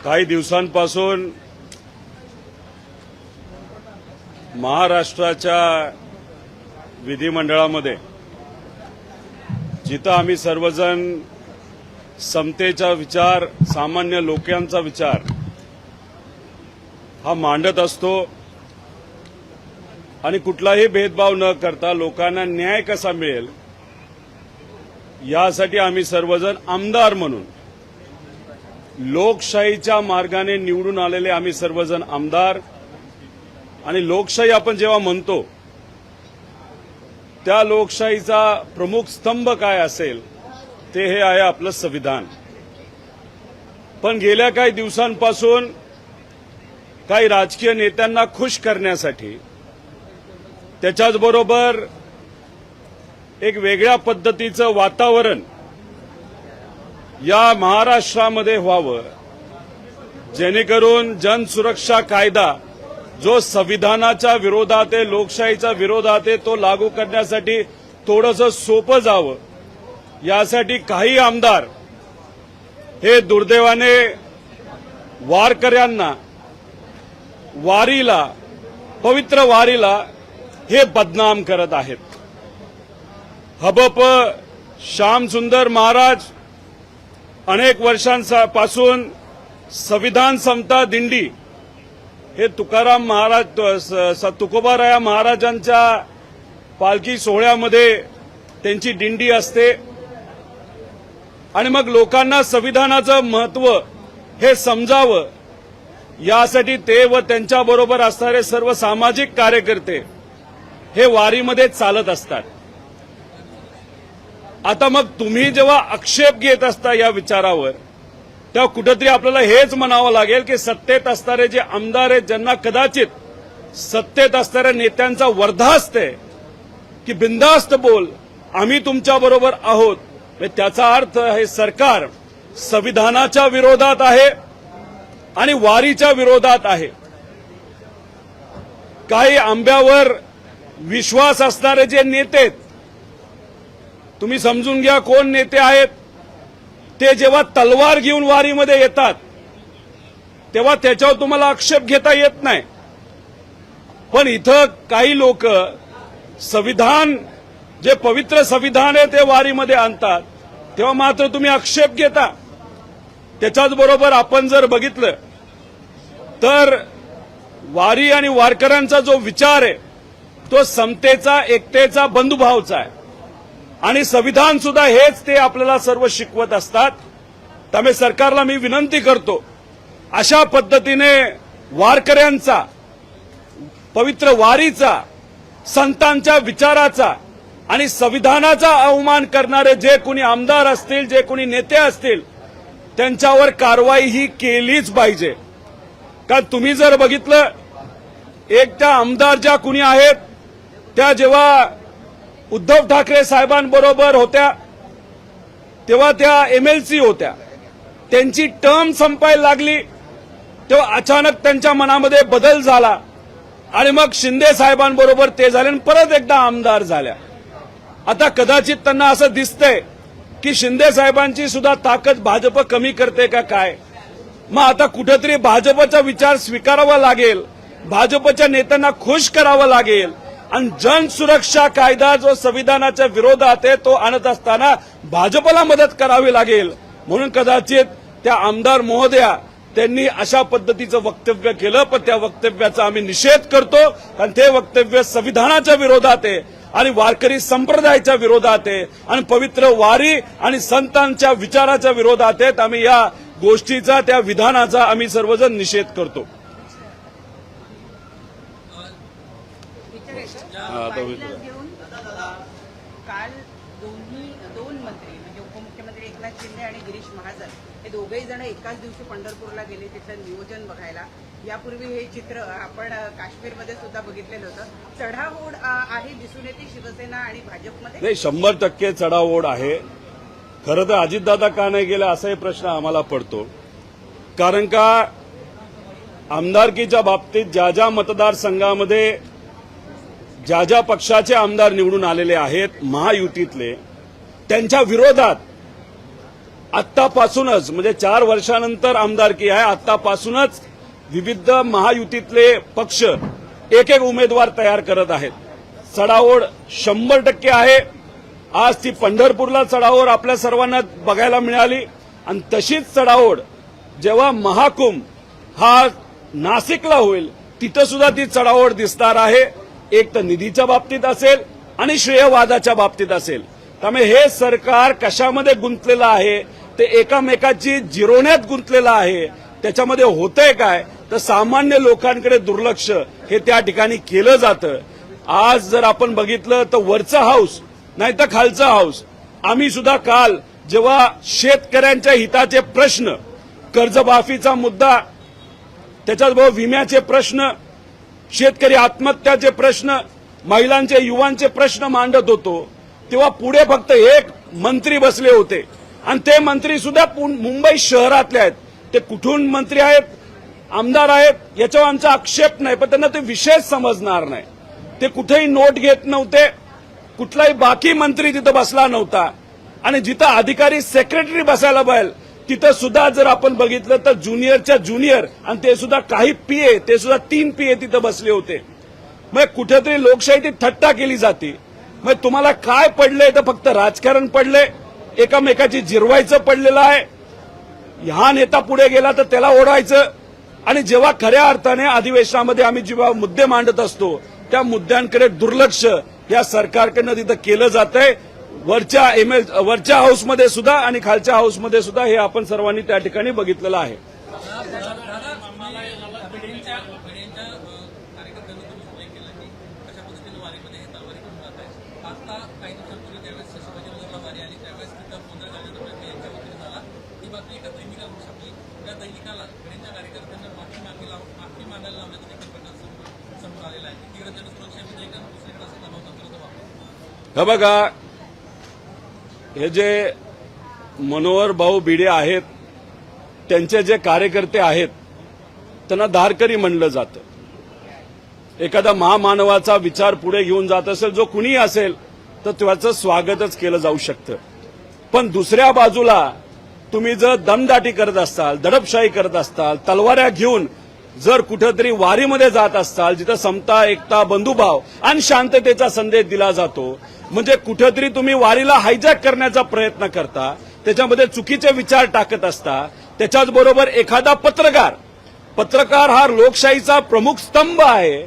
काही दिवसांपासून महाराष्ट्राच्या विधिमंडळामध्ये जिथं आम्ही सर्वजण समतेचा विचार, सामान्य लोकांचा विचार हा मांडत असतो आणि कुठलाही भेदभाव न करता लोकांना न्याय कसा मिळेल यासाठी आम्ही सर्वजण आमदार म्हणून लोकशाहीच्या मार्गाने निवडून आलेले आम्ही सर्वजण आमदार आणि लोकशाही आपण जेव्हा म्हणतो त्या लोकशाहीचा प्रमुख स्तंभ काय असेल ते हे आहे आपलं संविधान। पण गेल्या काही दिवसांपासून काही राजकीय नेत्यांना खुश करण्यासाठी त्याच्याचबरोबर एक वेगळ्या पद्धतीचं वातावरण या महाराष्ट्रामध्ये व्हावं जेणेकरून जनसुरक्षा कायदा जो संविधानाच्या विरोधात आहे, लोकशाहीच्या विरोधात आहे, तो लागू करण्यासाठी थोडंसं सोपं जावं यासाठी काही आमदार हे दुर्दैवाने वारकऱ्यांना वारीला, पवित्र वारीला हे बदनाम करत आहेत। हबप श्यामसुंदर महाराज अनेक वर्षांपासून संविधान समता दिंडी हे तुकाराम महाराज, तुकोबाराया महाराजांच्या पालखी सोहळ्यामध्ये त्यांची दिंडी असते आणि मग लोकांना संविधानाचं महत्त्व हे समजावं यासाठी ते व त्यांच्याबरोबर असणारे सर्व सामाजिक कार्यकर्ते हे वारीमध्ये चालत असतात। आता मग तुम्ही जेव्हा आक्षेप घेत असता या विचारावर तेव्हा कुठेतरी आपल्याला हेच म्हणावं लागेल की सत्तेत असणारे जे आमदार आहेत ज्यांना कदाचित सत्तेत असणाऱ्या नेत्यांचा वर्धा असते की बिनधास्त बोल, आम्ही तुमच्याबरोबर आहोत, त्याचा अर्थ हे सरकार संविधानाच्या विरोधात आहे आणि वारीच्या विरोधात आहे। काही आंब्यावर विश्वास असणारे जे नेते आहेत, तुम्ही समजून घ्या कोण नेते आहेत ते, जेव्हा तलवार घेऊन वारीमध्ये येतात तेव्हा त्याच्यावर तुम्हाला आक्षेप घेता येत नाही। पण इथं काही लोक संविधान, जे पवित्र संविधान आहे ते वारीमध्ये आणतात तेव्हा मात्र तुम्ही आक्षेप घेता। त्याच्याच बरोबर आपण जर बघितलं तर वारी आणि वारकऱ्यांचा जो विचार आहे तो समतेचा, एकतेचा, बंधुभावचा आहे आणि संविधान सुद्धा हेच ते आपल्याला सर्व शिकवत असतात। त्यामुळे सरकारला मी विनंती करतो, अशा पद्धतीने वारकऱ्यांचा, पवित्र वारीचा, संतांच्या विचाराचा आणि संविधानाचा अवमान करणारे जे कोणी आमदार असतील, जे कोणी नेते असतील त्यांच्यावर कारवाई ही केलीच पाहिजे। कारण तुम्ही जर बघितलं एक त्या आमदार ज्या कुणी आहेत त्या जेव्हा उद्धव ठाकरे साहेबांबरोबर होत्या तेव्हा त्या MLC होत्या, त्यांची टर्म संपायला लागली तेव्हा अचानक त्यांच्या मनामध्ये बदल झाला आणि मग शिंदे साहेबांबरोबर ते झाले आणि परत एकदा आमदार झाल्या। आता कदाचित त्यांना असं दिसतंय की शिंदे साहेबांची सुद्धा ताकद भाजप कमी करते का काय। मग आता कुठेतरी भाजपचा विचार स्वीकारावा लागेल, भाजपच्या नेत्यांना खुश करावं लागेल आणि जनसुरक्षा कायदा जो संविधानाच्या विरोधात आहे तो आणत असताना भाजपला मदत करावी लागेल। म्हणून कदाचित त्या आमदार महोदया त्यांनी अशा पद्धतीचं वक्तव्य केलं, पण त्या वक्तव्याचा आम्ही निषेध करतो कारण ते वक्तव्य संविधानाच्या विरोधात आहे आणि वारकरी संप्रदायाच्या विरोधात आहे आणि पवित्र वारी आणि संतांच्या विचाराच्या विरोधात आहेत। आम्ही या गोष्टीचा, त्या विधानाचा आम्ही सर्वजण निषेध करतो। काल दोन मंत्री म्हणजे उपमुख्यमंत्री एकनाथ शिंदे आणि गिरीश महाजन हे दोघेही जण एकाच दिवशी पंढरपूरला गेले तिथलं नियोजन बघायला। यापूर्वी हे चित्र आपण काश्मीरमध्ये सुद्धा बघितलेलं होतं। चढाओढ आहे दिसून येते शिवसेना आणि भाजपमध्ये? नाही, 100% चढाओढ आहे। खरं तर अजितदादा का नाही गेला असाही प्रश्न आम्हाला पडतो, कारण का आमदारकीच्या बाबतीत ज्या ज्या मतदारसंघामध्ये ज्या ज्या पक्षाचे आमदार निवडून आलेले आहेत महायुतीतले, त्यांच्या विरोधात आत्तापासूनच म्हणजे 4 वर्षानंतर आमदारकी आहे, आत्तापासूनच विविध महायुतीतले पक्ष एक एक उमेदवार तयार करत आहेत. चढाओढ 100% आहे. आज ती पंढरपूरला चढाओढ आपल्या सर्वांना बघायला मिळाली आणि तशीच चढाओढ जेव्हा महाकुंभ हा नाशिकला होईल तिथं सुद्धा ती चढाओढ दिसणार आहे. एक तर निधीच्या बाबतीत असेल आणि श्रेयवादाच्या बाबतीत असेल. त्यामुळे हे सरकार कशामध्ये गुंतलेलं आहे ते एकामेकाची जिरवण्यात गुंतलेलं आहे. त्याच्यामध्ये होतंय काय तर सामान्य लोकांकडे दुर्लक्ष हे त्या ठिकाणी केलं जातं. आज जर आपण बघितलं तर वरचं हाऊस नाही तर खालचं हाऊस. आम्ही सुद्धा काल जेव्हा शेतकऱ्यांच्या हिताचे प्रश्न, कर्जमाफीचा मुद्दा, त्याच्याबरोबर विम्याचे प्रश्न, शेतकरी आत्महत्याचे प्रश्न, महिलांचे युवांचे प्रश्न मांडत होतो तेव्हा पुढे फक्त एक मंत्री बसले होते आणि ते मंत्री सुद्धा मुंबई शहरातले आहेत. ते कुठून मंत्री आहेत, आमदार आहेत याच्यावर आमचा आक्षेप नाही, पण त्यांना ते विशेष समजणार नाही. ते कुठेही नोट घेत नव्हते, कुठलाही बाकी मंत्री तिथं बसला नव्हता आणि जिथं अधिकारी सेक्रेटरी बसायला पाहिजे तिथं सुद्धा जर आपण बघितलं तर ज्युनियरच्या ज्युनियर आणि ते सुद्धा काही पीए, ते सुद्धा 3 पीए तिथं बसले होते. मग कुठेतरी लोकशाही थट्टा केली जाते. मग तुम्हाला काय पडलंय तर फक्त राजकारण पडलंय, एकामेकाची जिरवायचं पडलेलं आहे. हा नेता पुढे गेला तर त्याला ओढायचं आणि जेव्हा खऱ्या अर्थाने अधिवेशनामध्ये आम्ही जेव्हा मुद्दे मांडत असतो त्या मुद्द्यांकडे दुर्लक्ष या सरकारकडनं तिथं केलं जातंय. वरच्या हाऊसमध्ये सुद्धा आणि खालच्या हाऊसमध्ये सुद्धा हे आपण सर्वांनी त्या ठिकाणी बघितलेलं आहे. हे बघा, हे जे मनोहर भाऊ भिडे आहेत त्यांचे जे कार्यकर्ते आहेत त्यांना धारकरी म्हणलं जातं. एखादा महामानवाचा विचार पुढे घेऊन जात असेल जो कुणी असेल तर त्याचं स्वागतच केलं जाऊ शकतं. पण दुसऱ्या बाजूला तुम्ही जर दमदाटी करत असाल, दडपशाही करत असाल, तलवाऱ्या घेऊन जर कुठेतरी वारीमध्ये जात असाल जिथं समता, एकता, बंधुभाव आणि शांततेचा संदेश दिला जातो, म्हणजे कुठेतरी तुम्ही वारीला हायजॅक करण्याचा प्रयत्न करता, त्याच्यामध्ये चुकीचे विचार टाकत असता. त्याच्याच बरोबर एखादा पत्रकार हा लोकशाहीचा प्रमुख स्तंभ आहे.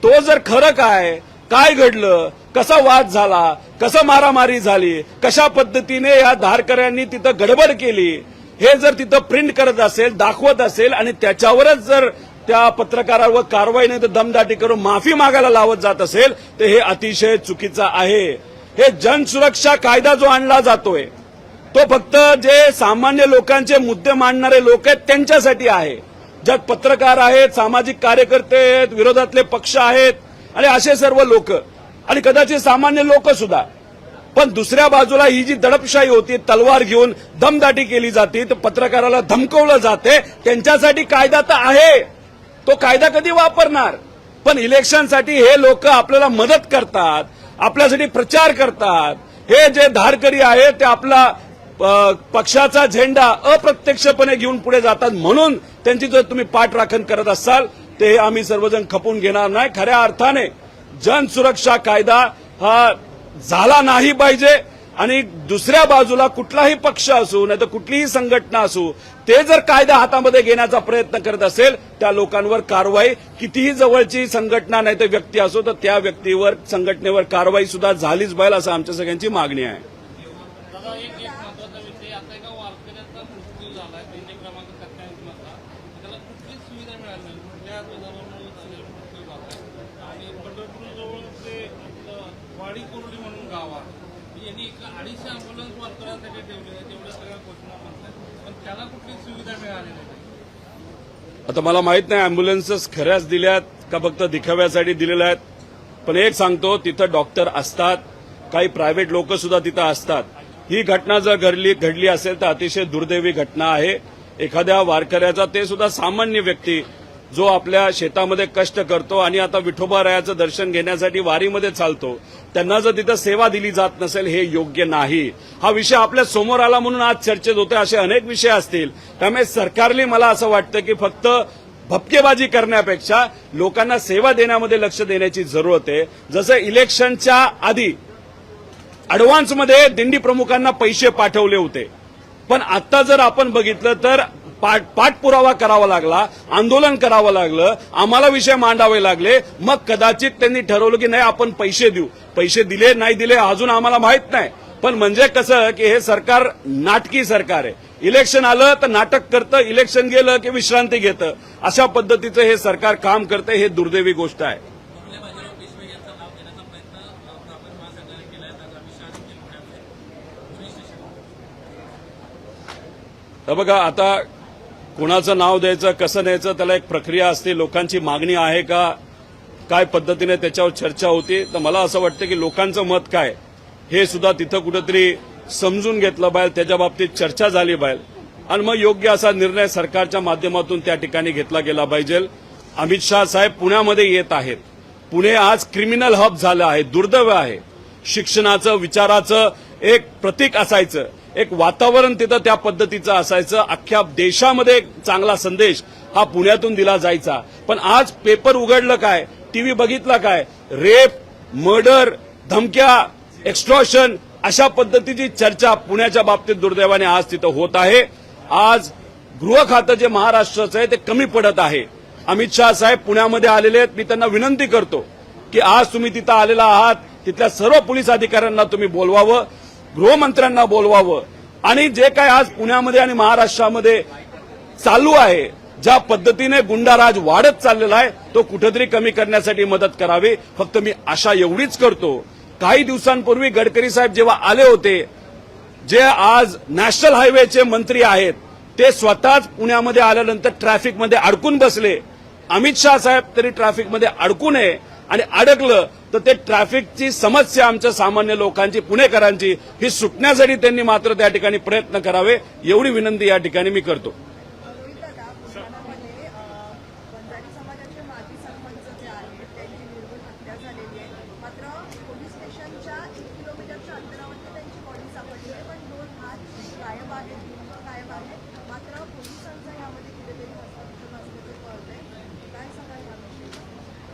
तो जर खरं काय घडलं, कसा वाद झाला, कसं मारामारी झाली, कशा पद्धतीने या धारकऱ्यांनी तिथं गडबड केली हे जर तिथं प्रिंट करत असेल, दाखवत असेल आणि त्याच्यावरच जर त्या पत्रकारावर कारवाई नाही तर दमदाटी करून माफी मागायला लावत जात असेल तर हे अतिशय चुकीचं आहे. हे जनसुरक्षा कायदा जो आणला जातोय तो फक्त जे सामान्य लोकांचे मुद्दे मांडणारे लोक आहेत त्यांच्यासाठी आहे. ज्यात पत्रकार आहेत, सामाजिक कार्यकर्ते आहेत, विरोधातले पक्ष आहेत आणि असे सर्व लोक आणि कदाचित सामान्य लोक सुद्धा. पण दुसऱ्या बाजूला ही जी दडपशाही होती, तलवार घेऊन दमदाटी केली जाते, तर पत्रकाराला धमकवलं जाते, त्यांच्यासाठी कायदा तर आहे. तो कायदा कधी वापरणार? पण इलेक्शनसाठी हे लोक आपल्याला मदत करतात, आपल्यासाठी प्रचार करतात. हे जे धारकरी आहेत ते आपला पक्षाचा झेंडा अप्रत्यक्षपणे घेऊन पुढे जातात. म्हणून त्यांची जर तुम्ही पाठराखण करत असाल ते आम्ही सर्वजण खपून घेणार नाही. खऱ्या अर्थाने जनसुरक्षा कायदा हा झाला नाही पाहिजे आणि दुसऱ्या बाजूला कुठलाही पक्ष असू नाही तर कुठलीही संघटना असू ते जर कायदा हातामध्ये घेण्याचा प्रयत्न करत असेल त्या लोकांवर कारवाई, कितीही जवळची संघटना नाही तर व्यक्ती असो तर त्या व्यक्तीवर, संघटनेवर कारवाई सुद्धा झालीच पाहिजे असं आमच्या सगळ्यांची मागणी आहे. आता मला माहित नाही अँब्युलन्सेस खऱ्याच दिल्यात का फक्त दिखाव्यासाठी दिलेल्या आहेत. पण एक सांगतो, तिथं डॉक्टर असतात, काही प्रायव्हेट लोक सुद्धा तिथं असतात. ही घटना जर घडली असेल तर अतिशय दुर्दैवी घटना आहे. एखाद्या वारकऱ्याचा, ते सुद्धा सामान्य व्यक्ती, जो आपल्या शेतामध्ये कष्ट करतो आणि आता विठोबारायाचं दर्शन घेण्यासाठी वारीमध्ये चालतो, त्यांना जर तिथं सेवा दिली जात नसेल हे योग्य नाही. हा विषय आपल्या समोर आला म्हणून आज चर्चेत होते. असे अनेक विषय असतील. त्यामुळे सरकारने मला असं वाटतं की फक्त भपकेबाजी करण्यापेक्षा लोकांना सेवा देण्यामध्ये लक्ष देण्याची जरूरत आहे. जसं इलेक्शनच्या आधी अॅडव्हान्समध्ये दिंडी प्रमुखांना पैसे पाठवले होते, पण आता जर आपण बघितलं तर पाठपुरावा करावा लागला, आंदोलन करावं लागलं, आम्हाला विषय मांडावे लागले. मग कदाचित त्यांनी ठरवलं की नाही आपण पैसे देऊ. पैसे दिले नाही दिले अजून आम्हाला माहित नाही, पण म्हणजे कसं की हे सरकार नाटकी सरकार आहे. इलेक्शन आलं तर नाटक करतं, इलेक्शन गेलं की विश्रांती घेतं. अशा पद्धतीचं हे सरकार काम करतं. हे दुर्दैवी गोष्ट आहे. तर बघा, आता कुणाचं नाव द्यायचं, कसं द्यायचं, त्याला एक प्रक्रिया असते. लोकांची मागणी आहे का, काय पद्धतीने त्याच्यावर चर्चा होती. तर मला असं वाटतं की लोकांचं मत काय हे सुद्धा तिथं कुठेतरी समजून घेतलं पाहिजे, त्याच्या बाबतीत चर्चा झाली पाहिजे आणि मग योग्य असा निर्णय सरकारच्या माध्यमातून त्या ठिकाणी घेतला गेला पाहिजे. अमित शाह साहेब पुण्यामध्ये येत आहेत. पुणे आज क्रिमिनल हब झालं आहे, दुर्दैव आहे. शिक्षणाचं, विचाराचं एक प्रतीक असायचं, एक वातावरण तिथं त्या पद्धतीचं असायचं. अख्ख्या देशामध्ये एक चांगला संदेश हा पुण्यातून दिला जायचा. पण आज पेपर उघडलं काय, टीव्ही बघितला काय, रेप, मर्डर, धमक्या, एक्स्ट्रॉशन अशा पद्धतीची चर्चा पुण्याच्या बाबतीत दुर्दैवाने आज तिथं होत आहे. आज गृह खातं जे महाराष्ट्राचं आहे ते कमी पडत आहे. अमित शाह साहेब पुण्यामध्ये आलेले आहेत. मी त्यांना विनंती करतो की आज तुम्ही तिथं आलेला आहात, तिथल्या सर्व पोलीस अधिकाऱ्यांना तुम्ही बोलवावं, गृहमंत्र्यांना बोलवावं आणि जे काय आज पुण्यामध्ये आणि महाराष्ट्रामध्ये चालू आहे, ज्या पद्धतीने गुंडाराज वाढत चाललेला आहे, तो कुठेतरी कमी करण्यासाठी मदत करावी. फक्त मी आशा एवढीच करतो. काही दिवसांपूर्वी गडकरी साहेब जेव्हा आले होते, जे आज नॅशनल हायवेचे मंत्री आहेत, ते स्वतःच पुण्यामध्ये आल्यानंतर ट्रॅफिकमध्ये अडकून बसले. अमित शाह साहेब तरी ट्रॅफिकमध्ये अडकू नये आणि अडकलं तर ते ट्रॅफिकची समस्या आमच्या सामान्य लोकांची, पुणेकरांची ही सुटण्यासाठी त्यांनी मात्र त्या ठिकाणी प्रयत्न करावे, एवढी विनंती या ठिकाणी मी करतो.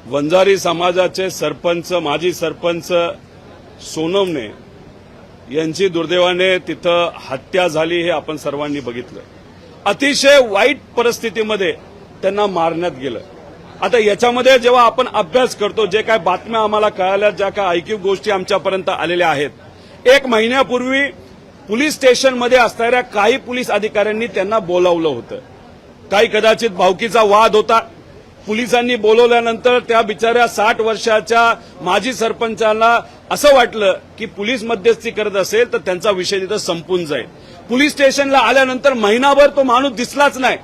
वंजारी समाजाचे सरपंच, माजी सरपंच सोनवणे यांची दुर्दैवाने तिथं हत्या झाली, हे आपण सर्वांनी बघितलं. अतिशय वाईट परिस्थितीमध्ये त्यांना मारण्यात गेलं. आता याच्यामध्ये जेव्हा आपण अभ्यास करतो, जे काय बातम्या आम्हाला कळाल्या, ज्या काय ऐकीव गोष्टी आमच्यापर्यंत आलेल्या आहेत, 1 महिन्यापूर्वी पोलीस स्टेशनमध्ये असणाऱ्या काही पोलीस अधिकाऱ्यांनी त्यांना बोलावलं होतं. काही कदाचित भावकीचा वाद होता. पोलिसांनी बोलवल्यानंतर त्या बिचाऱ्या 60 वर्षाच्या माजी सरपंचांना असं वाटलं की पोलीस मध्यस्थी करत असेल तर त्यांचा विषय तिथं संपून जाईल. पोलीस स्टेशनला आल्यानंतर महिनाभर तो माणूस दिसलाच नाही.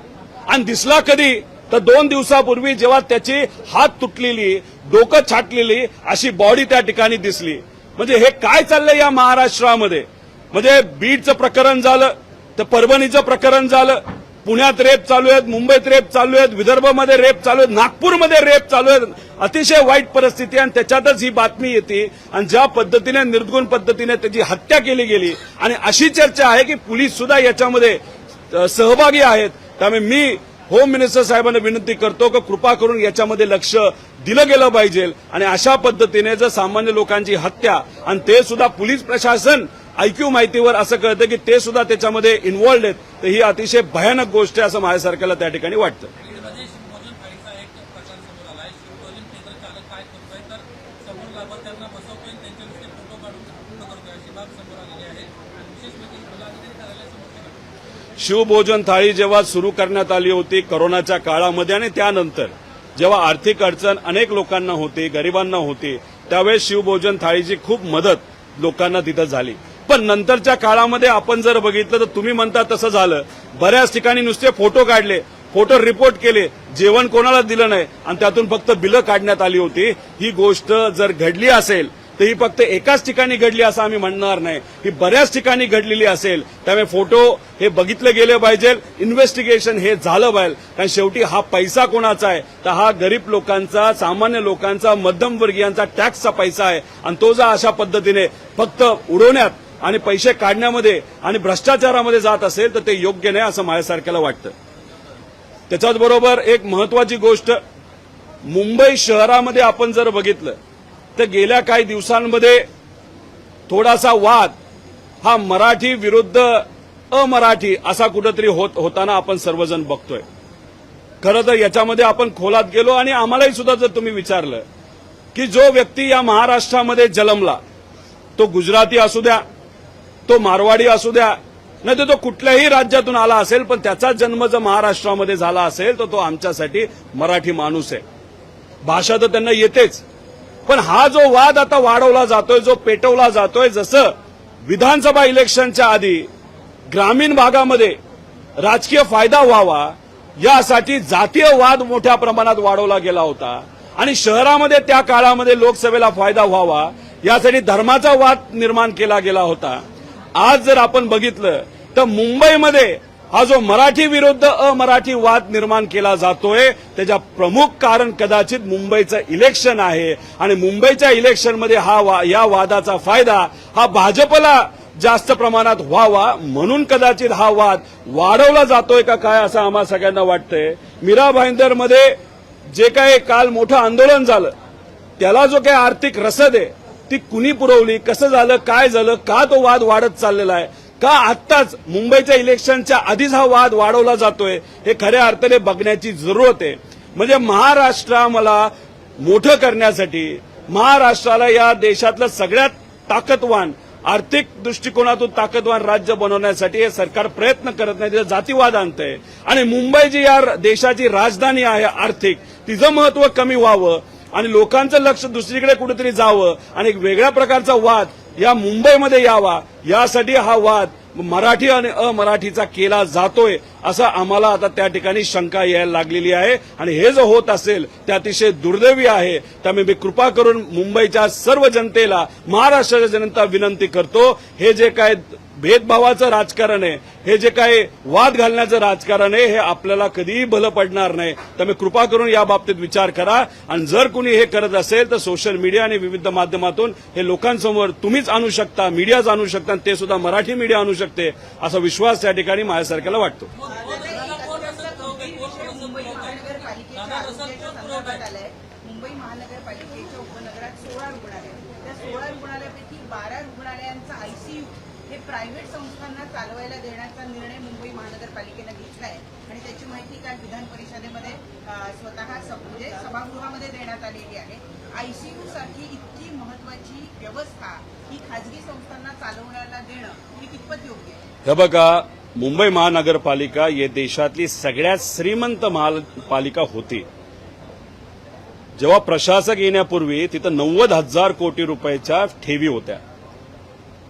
आणि दिसला कधी तर 2 दिवसापूर्वी, जेव्हा त्याची हात तुटलेली, डोकं छाटलेली अशी बॉडी त्या ठिकाणी दिसली. म्हणजे हे काय चाललंय या महाराष्ट्रामध्ये. म्हणजे बीडचं प्रकरण झालं, तर परभणीचं प्रकरण झालं, पुण्यात रेप चालू आहेत, मुंबईत रेप चालू आहेत, विदर्भामध्ये रेप चालू आहेत, नागपूरमध्ये रेप चालू आहेत. अतिशय वाईट परिस्थिती आणि त्याच्यातच ही बातमी येते. आणि ज्या पद्धतीने निर्गुण पद्धतीने त्याची हत्या केली गेली आणि अशी चर्चा आहे की पोलीस सुद्धा याच्यामध्ये सहभागी आहेत. त्यामुळे मी होम मिनिस्टर साहेबांना विनंती करतो की कृपा करून याच्यामध्ये लक्ष दिलं गेलं पाहिजे. आणि अशा पद्धतीने जर सामान्य लोकांची हत्या आणि ते सुद्धा पोलीस प्रशासन ऐक्यू माहितीवर असं कळतं की ते सुद्धा त्याच्यामध्ये इन्व्हॉल्ड आहेत, तर ही अतिशय भयानक गोष्ट आहे असं माझ्यासारख्याला त्या ठिकाणी वाटतं. शिवभोजन थाळी जेव्हा सुरू करण्यात आली होती कोरोनाच्या काळामध्ये आणि त्यानंतर जेव्हा आर्थिक अडचण अनेक लोकांना होती, गरिबांना होती, त्यावेळेस शिवभोजन थाळीची खूप मदत लोकांना तिथं झाली. पण नंतरच्या काळामध्ये आपण जर बघितलं तर तुम्ही म्हणता तसं झालं. बऱ्याच ठिकाणी नुसते फोटो काढले, फोटो रिपोर्ट केले, जेवण कोणाला दिलं नाही आणि त्यातून फक्त बिलं काढण्यात आली होती. ही गोष्ट जर घडली असेल तर ही फक्त एकाच ठिकाणी घडली असं आम्ही म्हणणार नाही, ही बऱ्याच ठिकाणी घडलेली असेल. त्यामुळे फोटो हे बघितले गेले पाहिजे, इन्व्हेस्टिगेशन हे झालं पाहिजे. कारण शेवटी हा पैसा कोणाचा आहे, तर हा गरीब लोकांचा, सामान्य लोकांचा, मध्यमवर्गीयांचा टॅक्सचा पैसा आहे. आणि तो जर अशा पद्धतीने फक्त उडवण्यात आणि पैसे काढण्यामध्ये आणि भ्रष्टाचारामध्ये जात असेल तर ते योग्य नाही असं माझ्यासारख्याला वाटतं. त्याच्याच बरोबर एक महत्वाची गोष्ट, मुंबई शहरामध्ये आपण जर बघितलं तर गेल्या काही दिवसांमध्ये थोडासा वाद हा मराठी विरुद्ध अमराठी असा कुठेतरी होताना आपण सर्वजण बघतोय. खरं तर याच्यामध्ये आपण खोलात गेलो आणि आम्हालाही सुद्धा जर तुम्ही विचारलं की जो व्यक्ती या महाराष्ट्रामध्ये जन्मला, तो गुजराती असू द्या, तो मारवाडी असू द्या, नाही तर तो कुठल्याही राज्यातून आला असेल, पण त्याचा जन्म जर महाराष्ट्रामध्ये झाला असेल तर तो आमच्यासाठी मराठी माणूस आहे. भाषा तर त्यांना येतेच, पण हा जो वाद आता वाढवला जातोय, जो पेटवला जातोय, जसं विधानसभा इलेक्शनच्या आधी ग्रामीण भागामध्ये राजकीय फायदा व्हावा यासाठी जातीय वाद मोठ्या प्रमाणात वाढवला गेला होता आणि शहरामध्ये त्या काळामध्ये लोकसभेला फायदा व्हावा यासाठी धर्माचा वाद निर्माण केला गेला होता. आज जर आपण बघितलं तर मुंबईमध्ये हा जो मराठी विरुद्ध अमराठी वाद निर्माण केला जातोय त्याच्या प्रमुख कारण कदाचित मुंबईचं इलेक्शन आहे आणि मुंबईच्या इलेक्शनमध्ये या वादाचा फायदा हा भाजपला जास्त प्रमाणात व्हावा म्हणून कदाचित हा वाद वाढवला जातोय का काय असं आम्हा सगळ्यांना वाटतंय. मीरा भाईंदरमध्ये जे काही काल मोठं आंदोलन झालं त्याला जो काही आर्थिक रसद आहे ती कुणी पुरवली, कसं झालं, काय झालं, का तो वाद वाढत चाललेला आहे, का आत्ताच मुंबईच्या इलेक्शनच्या आधीच हा वाद वाढवला जातोय, हे खऱ्या अर्थाने बघण्याची जरूरत आहे. म्हणजे महाराष्ट्राला मोठं करण्यासाठी, महाराष्ट्राला या देशातलं सगळ्यात ताकदवान, आर्थिक दृष्टिकोनातून ताकदवान राज्य बनवण्यासाठी हे सरकार प्रयत्न करत नाही, तिथं जातीवाद आणतंय. आणि मुंबई जी या देशाची राजधानी आहे आर्थिक, तिचं महत्व कमी व्हावं आणि लोकांचं लक्ष दुसरीकडे कुठेतरी जावं आणि एक वेगळ्या प्रकारचा वाद या मुंबईमध्ये यावा यासाठी हा वाद मराठी आणि अमराठीचा केला जातोय असं आम्हाला आता त्या ठिकाणी शंका यायला लागलेली आहे. आणि हे जर होत असेल ते अतिशय दुर्दैवी आहे. त्यामुळे मी कृपा करून मुंबईच्या सर्व जनतेला, महाराष्ट्राच्या जनता विनंती करतो, हे जे काय भेदभावाचं राजकारण आहे, हे जे काही वाद घालण्याचं राजकारण आहे, हे आपल्याला कधीही भलं पडणार नाही. त्यामुळे कृपा करून या बाबतीत विचार करा आणि जर कुणी हे करत असेल तर सोशल मीडिया आणि विविध माध्यमातून हे लोकांसमोर तुम्हीच आणू शकता, मीडियाच आणू शकता आणि ते सुद्धा मराठी मीडिया आणू शकते असा विश्वास त्या ठिकाणी माझ्यासारख्याला वाटतो. मुंबई महानगरपालिकेच्या उपनगरात 16 रुग्णालय, त्या 16 रुग्णालयापैकी 12 रुग्णालयांचा आयसीयू हे प्रायव्हेट संस्थांना चालवायला देण्याचा निर्णय मुंबई महानगरपालिकेनं घेतला आहे आणि त्याची माहिती काल विधान परिषदेमध्ये स्वतः म्हणजे सभागृहामध्ये देण्यात आलेली आहे. आयसीयू साठी इतकी महत्वाची व्यवस्था ही खाजगी संस्थांना चालवण्याला देणं ही कितपत योग्य आहे? हे बघा, मुंबई महानगरपालिका या देशातली सगळ्यात श्रीमंत महापालिका होती. जेव्हा प्रशासक येण्यापूर्वी तिथं 90,000 कोटी रुपयाच्या ठेवी होत्या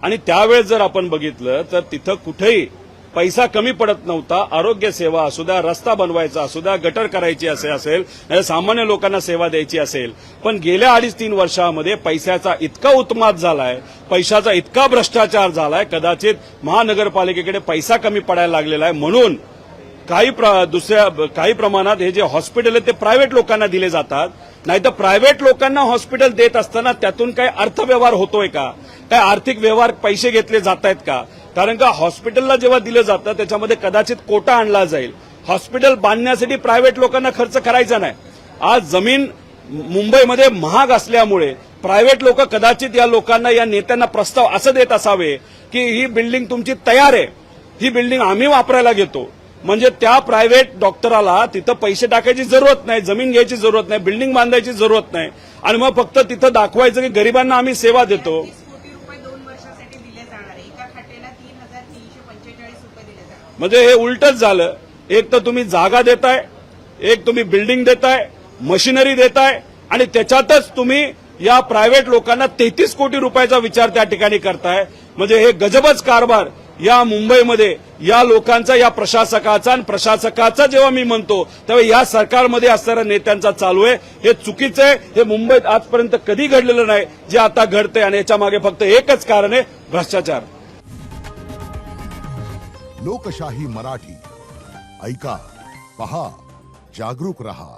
आणि त्यावेळेस जर आपण बघितलं तर तिथं कुठेही पैसा कमी पडत नव्हता. आरोग्य सेवा असू द्या, रस्ता बनवायचा असू द्या, गटर करायची असेल, सामान्य लोकांना सेवा द्यायची असेल, पण गेल्या 2.5-3 वर्षामध्ये पैशाचा इतका उत्माद झालाय, पैशाचा इतका भ्रष्टाचार झालाय, कदाचित महानगरपालिकेकडे पैसा कमी पडायला लागलेला आहे. म्हणून काही प्रमाणात हे जे हॉस्पिटल आहे ते प्रायव्हेट लोकांना दिले जातात. नाही तर प्रायव्हेट लोकांना हॉस्पिटल देत असताना त्यातून काही अर्थव्यवहार होतोय का, काय आर्थिक व्यवहार पैसे घेतले जात आहेत का? कारण का हॉस्पिटलला जेव्हा दिलं जातं त्याच्यामध्ये कदाचित कोटा आणला जाईल. हॉस्पिटल बांधण्यासाठी प्रायव्हेट लोकांना खर्च करायचा नाही. आज जमीन मुंबईमध्ये महाग असल्यामुळे प्रायव्हेट लोक कदाचित या लोकांना, या नेत्यांना प्रस्ताव असं देत असावे की ही बिल्डिंग तुमची तयार आहे, ही बिल्डिंग आम्ही वापरायला घेतो. म्हणजे त्या प्रायव्हेट डॉक्टराला तिथं पैसे टाकायची जरूरत नाही, जमीन घ्यायची जरूरत नाही, बिल्डिंग बांधायची जरूरत नाही आणि मग फक्त तिथं दाखवायचं की गरिबांना आम्ही सेवा देतो. 30 कोटी रुपये 2 वर्षासाठी दिले जाणार आहे. एका खाटेला 3,345 रुपये दिले जाणार. म्हणजे हे उलटच झालं. एक तर तुम्ही जागा देताय, एक तुम्ही बिल्डिंग देताय, मशिनरी देताय आणि त्याच्यातच तुम्ही या प्रायव्हेट लोकांना 33 कोटी रुपयाचा विचार त्या ठिकाणी करताय. म्हणजे हे गजबच कारभार या मुंबईमध्ये या लोकांचा, या प्रशासकाचा आणि प्रशासकाचा जेव्हा मी म्हणतो तेव्हा या सरकारमध्ये असणाऱ्या नेत्यांचा चालू आहे. हे चुकीचं आहे. हे मुंबईत आजपर्यंत कधी घडलेलं नाही जे आता घडतंय आणि याच्या मागे फक्त एकच कारण आहे, भ्रष्टाचार. लोकशाही मराठी ऐका, पहा, जागरूक रहा.